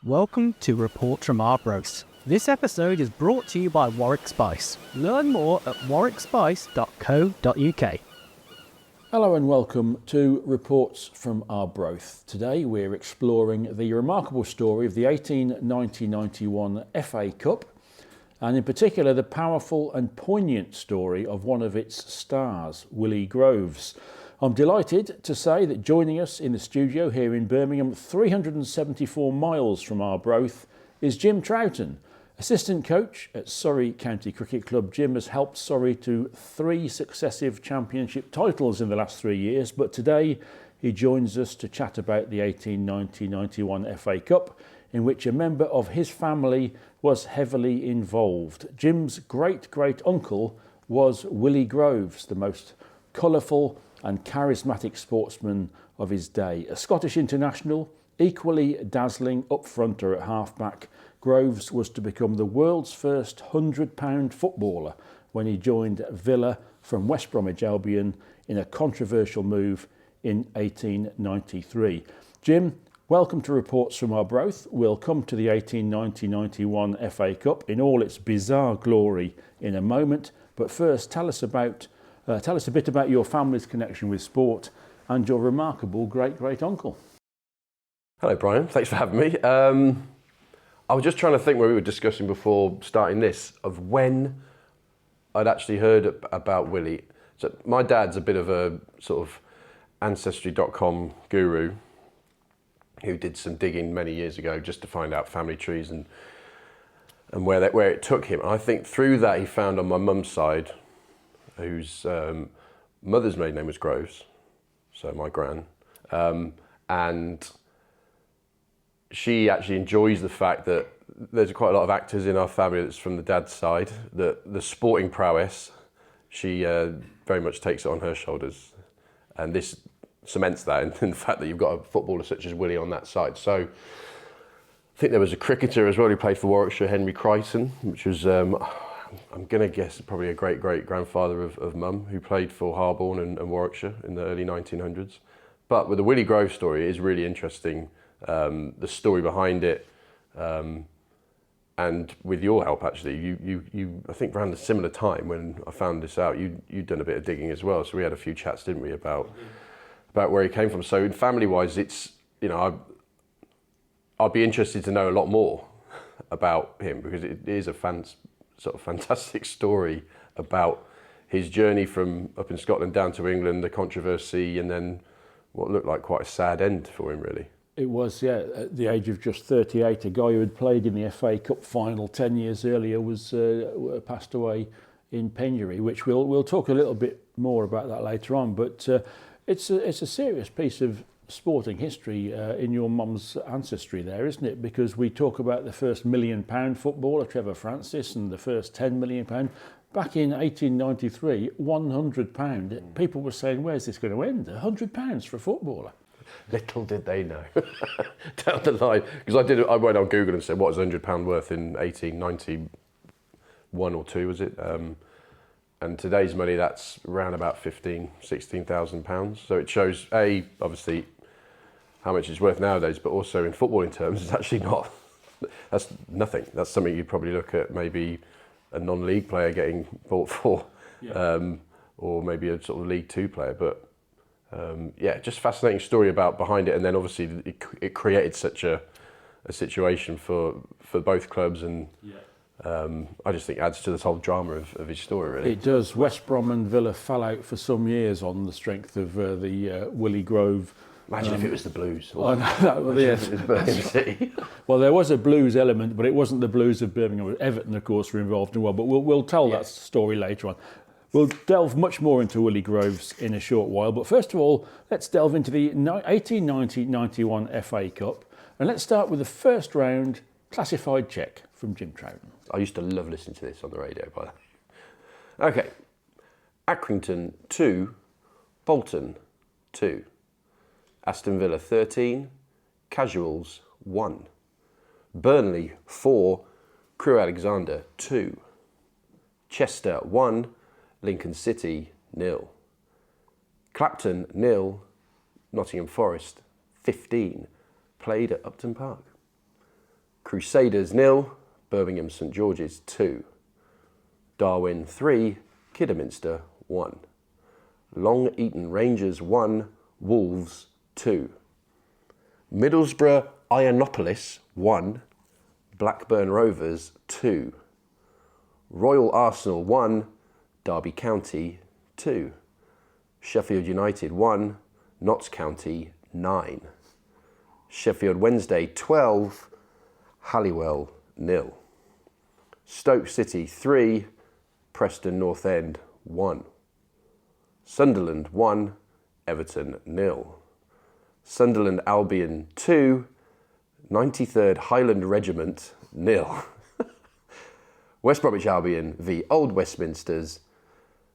Welcome to Report from Arbroath. This episode is brought to you by Warwick Spice. Learn more at warwickspice.co.uk. Hello and welcome to Reports from Arbroath. Today we're exploring the remarkable story of the 1890-91 FA Cup, and in particular the powerful and poignant story of one of its stars, Willie Groves. I'm delighted to say that joining us in the studio here in Birmingham, 374 miles from Arbroath, is Jim Troughton, assistant coach at Surrey County Cricket Club. Jim has helped Surrey to 3 successive championship titles in the last 3 years, but today he joins us to chat about the 1890-91 FA Cup, in which a member of his family was heavily involved. Jim's great-great-uncle was Willie Groves, the most colourful and charismatic sportsman of his day. A Scottish international, equally dazzling up-fronter at half-back, Groves was to become the world's first £100 footballer when he joined Villa from West Bromwich Albion in a controversial move in 1893. Jim, welcome to Reports from Arbroath. We'll come to the 1890-91 FA Cup in all its bizarre glory in a moment, but first tell us a bit about your family's connection with sport and your remarkable great-great-uncle. Hello, Brian. Thanks for having me. I was just trying to think where we were discussing before starting this of when I'd actually heard about Willie. So my dad's a bit of a sort of Ancestry.com guru who did some digging many years ago just to find out family trees and where it took him. And I think through that he found on my mum's side, whose mother's maiden name was Groves, so my gran, and she actually enjoys the fact that there's quite a lot of actors in our family that's from the dad's side, that the sporting prowess, she very much takes it on her shoulders, and this cements that in the fact that you've got a footballer such as Willie on that side. So I think there was a cricketer as well who played for Warwickshire, Henry Crichton, which was I'm going to guess probably a great-great-grandfather of Mum, who played for Harborne and Warwickshire in the early 1900s. But with the Willie Groves story, it is really interesting, the story behind it, and with your help, actually, you I think around a similar time when I found this out, you'd done a bit of digging as well, so we had a few chats, didn't we, about where he came from. So family-wise, it's, I'd be interested to know a lot more about him, because it is a sort of fantastic story about his journey from up in Scotland down to England, the controversy, and then what looked like quite a sad end for him, really. It was, yeah, at the age of just 38, a guy who had played in the FA Cup final 10 years earlier was passed away in penury, which we'll talk a little bit more about that later on, but it's a serious piece of sporting history in your mum's ancestry there, isn't it? Because we talk about the first £1 million footballer, Trevor Francis, and the first £10 million. Back in 1893, £100. People were saying, where's this going to end? £100 for a footballer. Little did they know down the line, because I went on Google and said, what is £100 worth in 1891 or 2, was it? And today's money, that's around about £16,000. So it shows, obviously, how much it's worth nowadays, but also in footballing terms, it's actually not, that's nothing. That's something you'd probably look at maybe a non-league player getting bought for, or maybe a sort of League 2 player. But just fascinating story behind it. And then obviously it created such a situation for both clubs, and I just think adds to this whole drama of his story, really. It does. West Brom and Villa fell out for some years on the strength of the Willie Grove. Imagine if it was the Blues. Oh, no, yes. It was Birmingham City. Well, there was a Blues element, but it wasn't the Blues of Birmingham. Everton, of course, were involved as well. But we'll tell that story later on. We'll delve much more into Willie Groves in a short while. But first of all, let's delve into the 1890-91 FA Cup. And let's start with the first round classified check from Jim Troughton. I used to love listening to this on the radio, by the way. Okay. Accrington 2, Bolton 2. Aston Villa 13, Casuals 1. Burnley 4, Crewe Alexandra 2. Chester 1, Lincoln City 0. Clapton 0, Nottingham Forest 15. Played at Upton Park. Crusaders 0, Birmingham St George's 2. Darwin 3, Kidderminster 1. Long Eaton Rangers 1, Wolves 2. Middlesbrough Ionopolis 1, Blackburn Rovers 2. Royal Arsenal 1, Derby County 2. Sheffield United 1, Notts County 9. Sheffield Wednesday 12, Halliwell 0. Stoke City 3, Preston North End 1. Sunderland 1, Everton 0. Sunderland Albion 2, 93rd Highland Regiment 0. West Bromwich Albion v Old Westminsters.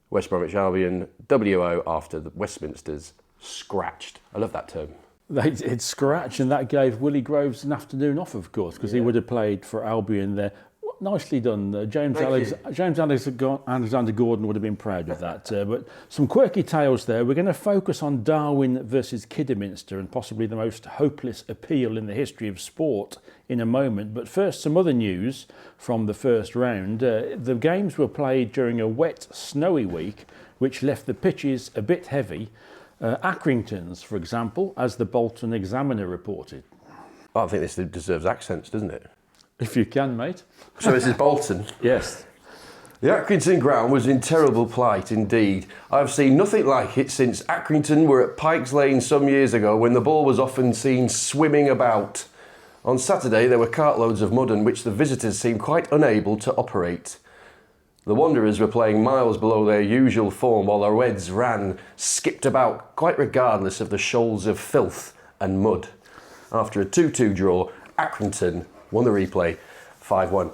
West Bromwich Albion, WO after the Westminsters, scratched. I love that term. They did scratch, and that gave Willie Groves an afternoon off, of course, because he would have played for Albion there. Nicely done. James Alexander Gordon would have been proud of that. But some quirky tales there. We're going to focus on Darwin versus Kidderminster and possibly the most hopeless appeal in the history of sport in a moment. But first, some other news from the first round. The games were played during a wet, snowy week, which left the pitches a bit heavy. Accrington's, for example, as the Bolton Examiner reported. I think this deserves accents, doesn't it? If you can, mate. So this is Bolton. Yes. The Accrington ground was in terrible plight indeed. I've seen nothing like it since Accrington were at Pikes Lane some years ago when the ball was often seen swimming about. On Saturday there were cartloads of mud in which the visitors seemed quite unable to operate. The Wanderers were playing miles below their usual form while the Reds skipped about quite regardless of the shoals of filth and mud. After a 2-2 draw, Accrington won the replay 5-1.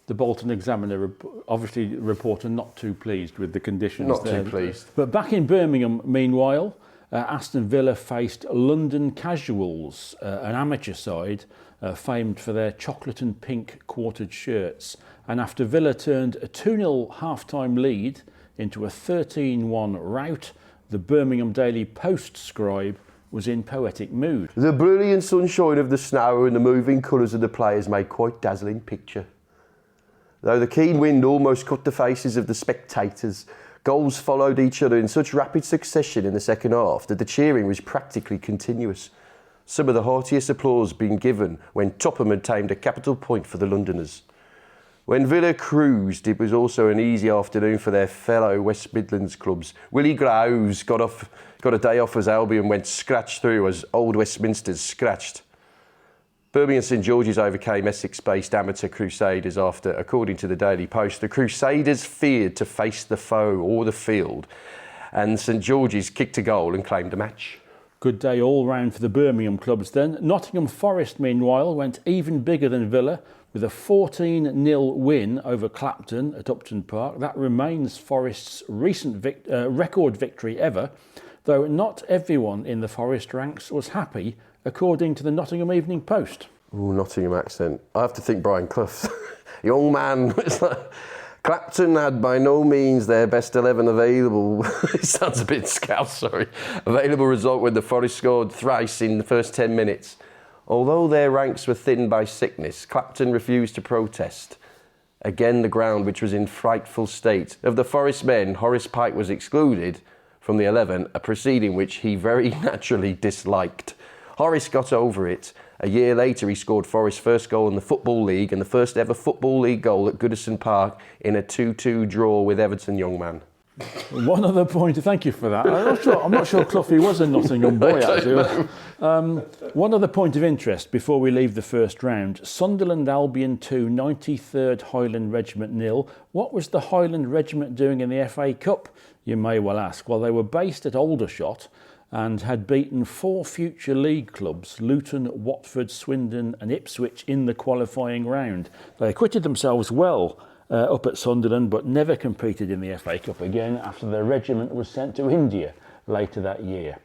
The Bolton Examiner obviously reporter not too pleased with the conditions Not there. too pleased. But back in Birmingham, meanwhile, Aston Villa faced London Casuals, an amateur side famed for their chocolate and pink quartered shirts. And after Villa turned a 2-0 half-time lead into a 13-1 rout, the Birmingham Daily Post scribe was in poetic mood. The brilliant sunshine of the snow and the moving colours of the players made quite a dazzling picture. Though the keen wind almost cut the faces of the spectators, goals followed each other in such rapid succession in the second half that the cheering was practically continuous. Some of the heartiest applause being given when Topham had tamed a capital point for the Londoners. When Villa cruised, it was also an easy afternoon for their fellow West Midlands clubs. Willie Groves got a day off as Albion went scratch through as Old Westminster's scratched. Birmingham St George's overcame Essex-based amateur Crusaders after, according to the Daily Post, the Crusaders feared to face the foe or the field, and St George's kicked a goal and claimed a match. Good day all round for the Birmingham clubs then. Nottingham Forest, meanwhile, went even bigger than Villa with a 14-0 win over Clapton at Upton Park. That remains Forest's recent record victory ever, though not everyone in the Forest ranks was happy, according to the Nottingham Evening Post. Ooh, Nottingham accent. I have to think Brian Clough. Young man. Clapton had by no means their best 11 available. It sounds a bit scouse, sorry. Available result when the Forest scored thrice in the first 10 minutes. Although their ranks were thinned by sickness, Clapton refused to protest. Again, the ground, which was in frightful state. Of the Forest men, Horace Pike was excluded from the 11, a proceeding which he very naturally disliked. Horace got over it. A year later, he scored Forest's first goal in the Football League and the first ever Football League goal at Goodison Park in a 2-2 draw with Everton, young man. One other point, thank you for that. I'm not sure Cloughie was a Nottingham boy, actually. One other point of interest before we leave the first round. Sunderland Albion 2, 93rd Highland Regiment 0. What was the Highland Regiment doing in the FA Cup, you may well ask? Well, they were based at Aldershot and had beaten 4 future league clubs, Luton, Watford, Swindon and Ipswich, in the qualifying round. They acquitted themselves well up at Sunderland, but never competed in the FA Cup again after their regiment was sent to India later that year.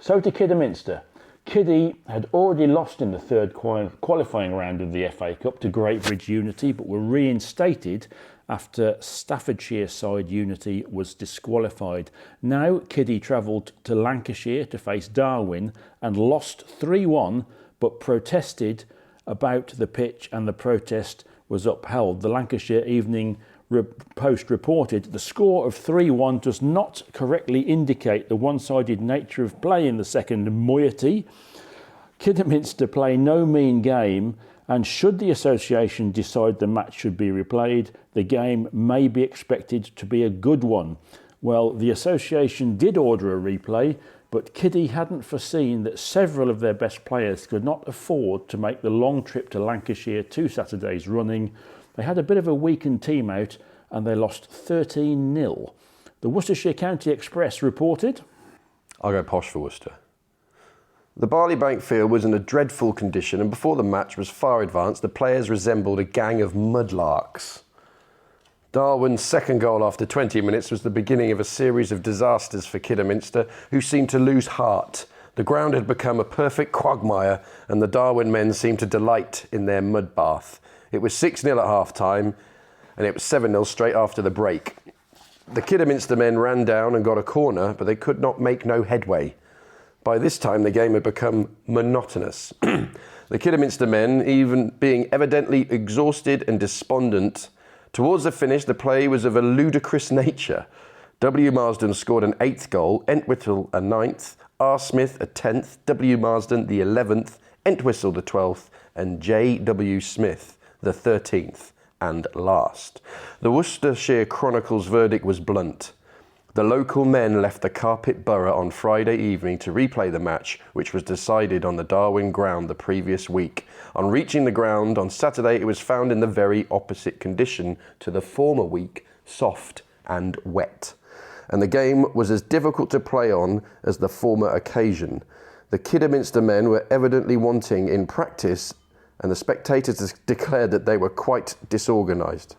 So to Kidderminster. Kiddie had already lost in the third qualifying round of the FA Cup to Great Bridge Unity, but were reinstated after Staffordshire side Unity was disqualified. Now Kiddie travelled to Lancashire to face Darwin and lost 3-1, but protested about the pitch and the protest was upheld. The Lancashire Evening Post reported the score of 3-1 does not correctly indicate the one-sided nature of play in the second moiety. Kidderminster play no mean game, and should the association decide the match should be replayed, the game may be expected to be a good one. Well, the association did order a replay, but Kiddy hadn't foreseen that several of their best players could not afford to make the long trip to Lancashire 2 Saturdays running. They had a bit of a weakened team out and they lost 13-0. The Worcestershire County Express reported, I'll go posh for Worcester. The Barleybank field was in a dreadful condition, and before the match was far advanced, the players resembled a gang of mudlarks. Darwin's second goal after 20 minutes was the beginning of a series of disasters for Kidderminster, who seemed to lose heart. The ground had become a perfect quagmire, and the Darwin men seemed to delight in their mud bath. It was 6-0 at half-time, and it was 7-0 straight after the break. The Kidderminster men ran down and got a corner, but they could not make no headway. By this time, the game had become monotonous. The Kidderminster men, even being evidently exhausted and despondent, towards the finish, the play was of a ludicrous nature. W. Marsden scored an 8th goal, Entwistle a 9th, R. Smith a 10th, W. Marsden the 11th, Entwistle the 12th, and J. W. Smith the 13th and last. The Worcestershire Chronicle's verdict was blunt. The local men left the Carpet Borough on Friday evening to replay the match, which was decided on the Darwin ground the previous week. On reaching the ground on Saturday, it was found in the very opposite condition to the former week, soft and wet. And the game was as difficult to play on as the former occasion. The Kidderminster men were evidently wanting in practice, and the spectators declared that they were quite disorganised.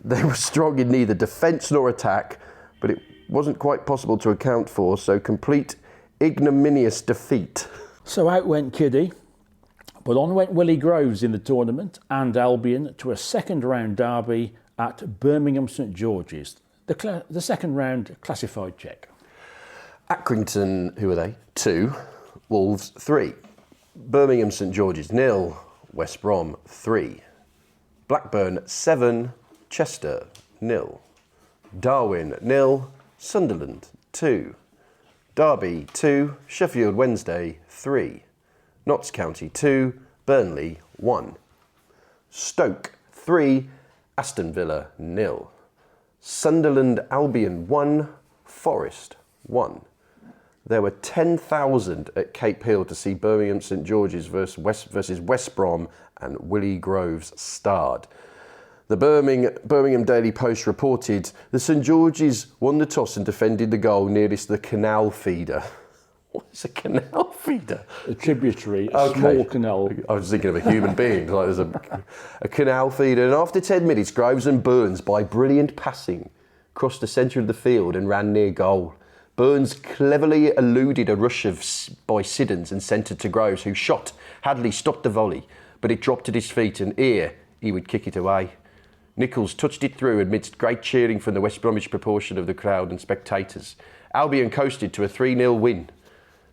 They were strong in neither defence nor attack, but it wasn't quite possible to account for, so complete ignominious defeat. So out went Kiddy, but on went Willie Groves in the tournament and Albion to a second round derby at Birmingham St George's. The second round classified check. Accrington, who are they? 2. Wolves 3. Birmingham St George's 0. West Brom 3. Blackburn 7. Chester 0. Darwin 0. Sunderland 2. Derby 2. Sheffield Wednesday 3. Notts County 2. Burnley 1. Stoke 3. Aston Villa 0. Sunderland Albion 1. Forest 1. There were 10,000 at Cape Hill to see Birmingham St George's versus West Brom, and Willie Groves starred. The Birmingham Daily Post reported the St George's won the toss and defended the goal nearest the canal feeder. What's a canal feeder? A tributary, a small canal. I was thinking of a human being. Like there's a canal feeder. And after 10 minutes, Groves and Burns, by brilliant passing, crossed the centre of the field and ran near goal. Burns cleverly eluded a rush by Siddons and centred to Groves, who shot. Hadley stopped the volley, but it dropped at his feet, and ere he would kick it away. Nichols touched it through amidst great cheering from the West Bromwich proportion of the crowd and spectators. Albion coasted to a 3-0 win.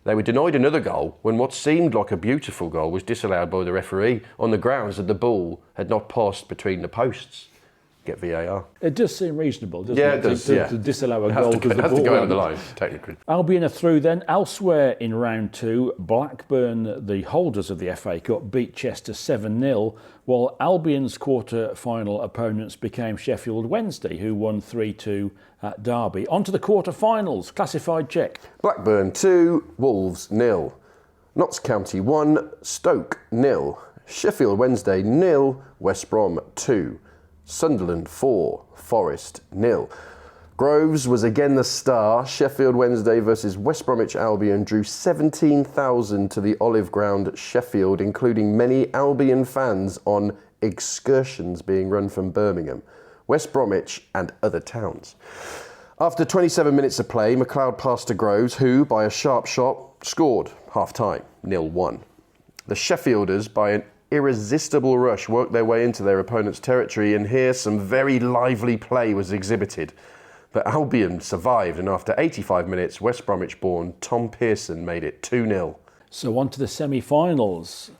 They were denied another goal when what seemed like a beautiful goal was disallowed by the referee on the grounds that the ball had not passed between the posts. Get VAR. It does seem reasonable, doesn't it? It does, to disallow a goal because it has to go over the line, technically. Albion are through then. Elsewhere in round 2, Blackburn, the holders of the FA Cup, beat Chester 7-0, while Albion's quarter-final opponents became Sheffield Wednesday, who won 3-2 at Derby. On to the quarter-finals. Classified check. Blackburn 2, Wolves 0. Notts County 1, Stoke 0. Sheffield Wednesday 0, West Brom 2. Sunderland 4, Forest 0. Groves was again the star. Sheffield Wednesday versus West Bromwich Albion drew 17,000 to the Olive Ground at Sheffield, including many Albion fans on excursions being run from Birmingham, West Bromwich and other towns. After 27 minutes of play, McLeod passed to Groves, who, by a sharp shot, scored half-time, 0-1. The Sheffielders, by an irresistible rush, worked their way into their opponent's territory, and here some very lively play was exhibited. But Albion survived, and after 85 minutes, West Bromwich-born Tom Pearson made it 2-0. So on to the semi-finals.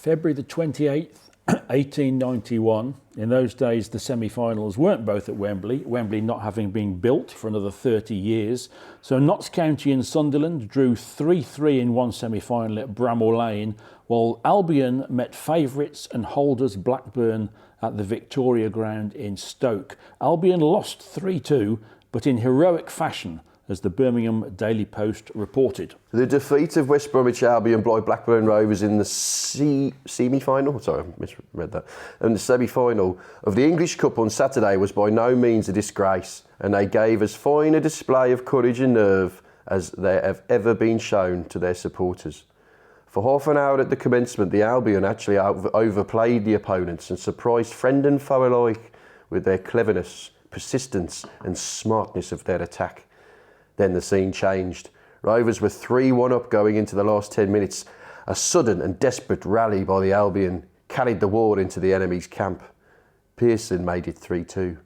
February the 28th, 1891. In those days, the semi-finals weren't both at Wembley, Wembley not having been built for another 30 years. So Notts County and Sunderland drew 3-3 in one semi-final at Bramall Lane, while Albion met favourites and holders Blackburn at the Victoria Ground in Stoke. Albion lost 3-2, but in heroic fashion, as the Birmingham Daily Post reported. The defeat of West Bromwich Albion by Blackburn Rovers in the semi-final, sorry, I misread that, and the semi-final of the English Cup on Saturday was by no means a disgrace, and they gave as fine a display of courage and nerve as they have ever been shown to their supporters. For half an hour at the commencement, the Albion actually overplayed the opponents and surprised friend and foe alike with their cleverness, persistence and smartness of their attack. Then the scene changed. Rovers were 3-1 up going into the last 10 minutes. A sudden and desperate rally by the Albion carried the war into the enemy's camp. Pearson made it 3-2.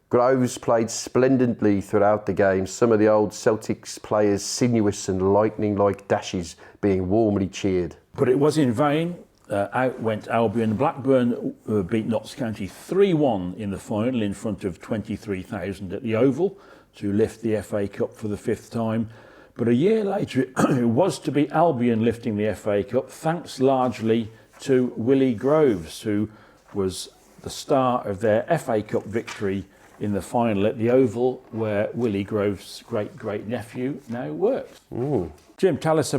Groves played splendidly throughout the game, some of the old Celtics players' sinuous and lightning-like dashes being warmly cheered. But it was in vain. Out went Albion. Blackburn beat Notts County 3-1 in the final in front of 23,000 at the Oval to lift the FA Cup for the fifth time. But a year later, it was to be Albion lifting the FA Cup, thanks largely to Willie Groves, who was the star of their FA Cup victory in the final at the Oval, where Willie Groves' great-great-nephew now works. Ooh. Jim, tell us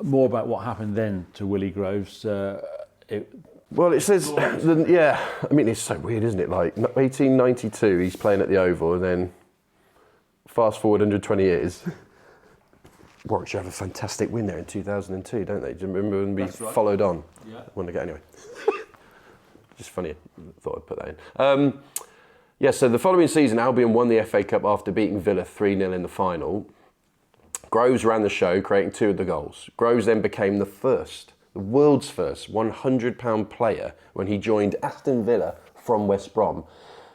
more about what happened then to Willie Groves. Well, it says, yeah, I mean, it's so weird, isn't it? Like, 1892, he's playing at the Oval, and then fast forward 120 years. Warwickshire have a fantastic win there in 2002, don't they? Do you remember when we followed on? Yeah. Won again, anyway. Just funny, thought I'd put that in. Yeah, so the following season, Albion won the FA Cup after beating Villa 3-0 in the final. Groves ran the show, creating 2 of the goals. Groves then became the world's first £100 player when he joined Aston Villa from West Brom.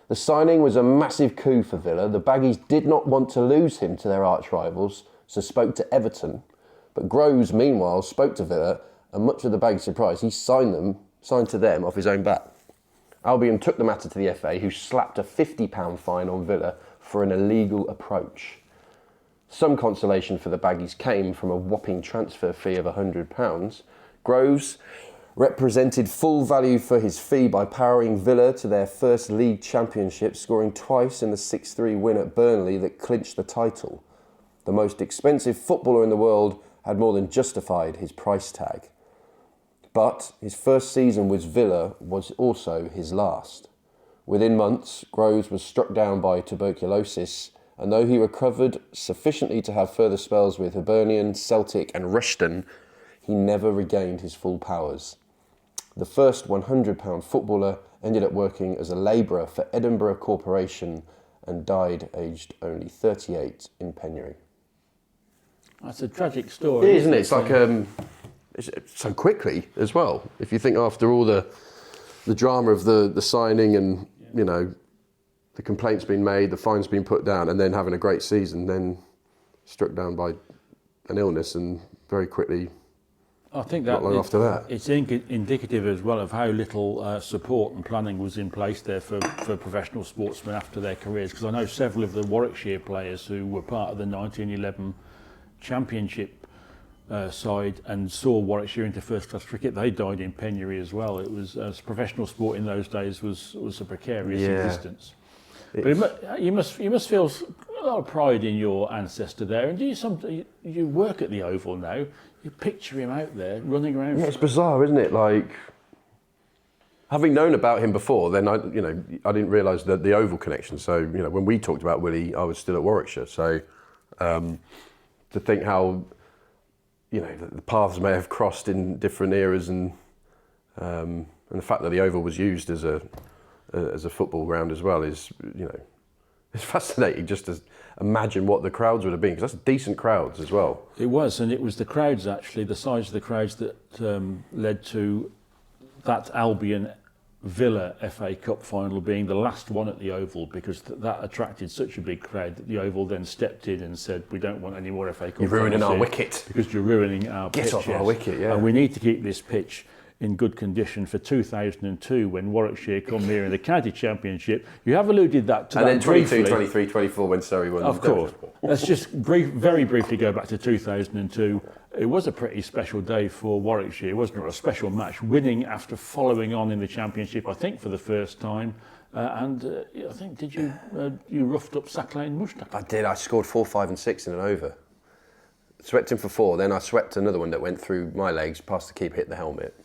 The signing was a massive coup for Villa. The Baggies did not want to lose him to their arch rivals, so spoke to Everton. But Groves, meanwhile, spoke to Villa, and much to the Baggies' surprise, he signed to them off his own bat. Albion took the matter to the FA, who slapped a £50 fine on Villa for an illegal approach. Some consolation for the Baggies came from a whopping transfer fee of £100. Groves represented full value for his fee by powering Villa to their first league championship, scoring twice in the 6-3 win at Burnley that clinched the title. The most expensive footballer in the world had more than justified his price tag. But his first season with Villa was also his last. Within months, Groves was struck down by tuberculosis, and though he recovered sufficiently to have further spells with Hibernian, Celtic and Rushden, he never regained his full powers. The first £100 footballer ended up working as a labourer for Edinburgh Corporation and died aged only 38 in penury. That's a tragic story, isn't it? It's like it's so quickly as well. If you think after all the drama of the signing and you know the complaints being made, the fines being put down, and then having a great season, then struck down by an illness and very quickly. I think not long after that. It's indicative as well of how little support and planning was in place there for professional sportsmen after their careers. Because I know several of the Warwickshire players who were part of the 1911 Championship side and saw Warwickshire into first-class cricket. They died in penury as well. It was professional sport in those days was a precarious existence. But you must feel a lot of pride in your ancestor there. And you work at the Oval now. You picture him out there running around. Yeah, it's bizarre, isn't it? Like having known about him before, then I didn't realise that the Oval connection. So when we talked about Willie, I was still at Warwickshire. So to think how the paths may have crossed in different eras, and the fact that the Oval was used as a football ground as well is it's fascinating just to imagine what the crowds would have been, because that's decent crowds as well. It was, and it was the crowds actually, the size of the crowds that led to that Albion Villa FA Cup final being the last one at the Oval, because that attracted such a big crowd that the Oval then stepped in and said, we don't want any more FA Cup. You're ruining our wicket. Because you're ruining our pitch. Get off our wicket, yeah. And we need to keep this pitch in good condition for 2002 when Warwickshire come here in the county championship. You have alluded that to and that then 22, briefly. 23, 24 when Surrey won. Of course. Let's just very briefly go back to 2002. It was a pretty special day for Warwickshire, wasn't it? A special match, winning after following on in the championship, I think, for the first time. I think, did you roughed up Sacklane Mushtaq? I did. I scored 4, 5 and 6 in an over. Swept him for 4, then I swept another one that went through my legs, past the keeper, hit the helmet,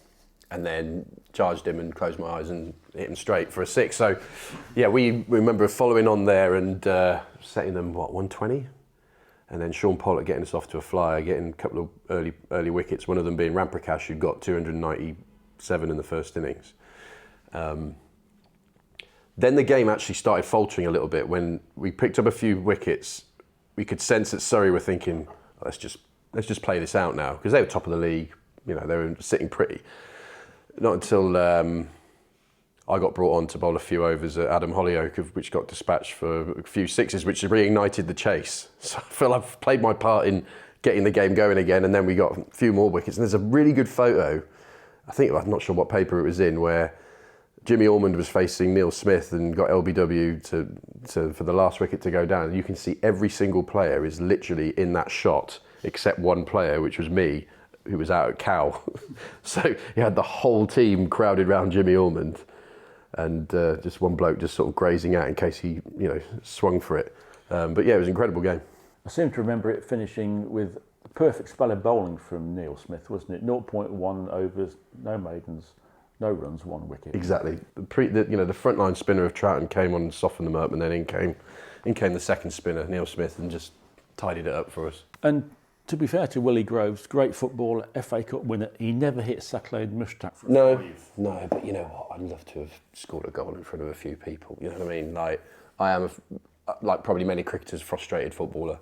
and then charged him and closed my eyes and hit him straight for a 6. So, yeah, we remember following on there and setting them, 120? And then Sean Pollock getting us off to a flyer, getting a couple of early wickets, one of them being Ramprakash, who'd got 297 in the first innings. Then the game actually started faltering a little bit. When we picked up a few wickets, we could sense that Surrey were thinking, let's just play this out now, because they were top of the league. You know, they were sitting pretty. Not until I got brought on to bowl a few overs at Adam Hollyoake, which got dispatched for a few 6s, which reignited the chase. So I feel I've played my part in getting the game going again, and then we got a few more wickets. And there's a really good photo, I'm not sure what paper it was in, where Jimmy Ormond was facing Neil Smith and got LBW for the last wicket to go down. And you can see every single player is literally in that shot, except one player, which was me, who was out at Cow. So you had the whole team crowded around Jimmy Ormond, and just one bloke just sort of grazing out in case he, swung for it. But yeah, it was an incredible game. I seem to remember it finishing with a perfect spell of bowling from Neil Smith, wasn't it? 0.1 overs, no maidens, no runs, 1 wicket. Exactly. The frontline spinner of Troughton came on and softened them up, and then in came the second spinner, Neil Smith, and just tidied it up for us. And to be fair to Willie Groves, great footballer, FA Cup winner, he never hit Sacklane Mushtaq for a 5. No, but you know what? I'd love to have scored a goal in front of a few people. You know what I mean? Like, I am, like probably many cricketers, frustrated footballer.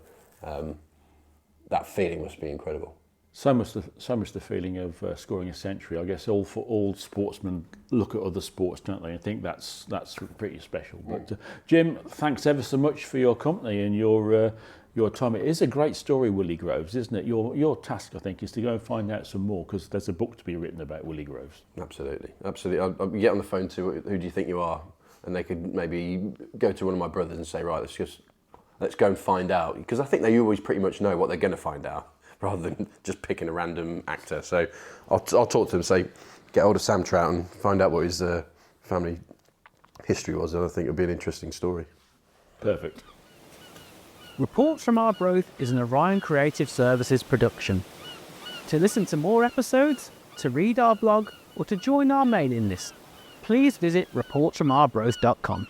That feeling must be incredible. So much the feeling of scoring a century. I guess all sportsmen look at other sports, don't they, and think that's pretty special. But Jim, thanks ever so much for your company and your time. It is a great story, Willie Groves, isn't it? Your task, I think, is to go and find out some more, because there's a book to be written about Willie Groves. Absolutely. I'll get on the phone to who do you think you are, and they could maybe go to one of my brothers and say, right, let's go and find out, because I think they always pretty much know what they're going to find out, rather than just picking a random actor. So I'll talk to them, say, get hold of Sam Troughton, find out what his family history was, and I think it'll be an interesting story. Perfect. Reports from Arbroath is an Orion Creative Services production. To listen to more episodes, to read our blog, or to join our mailing list, please visit reportsfromarbroath.com.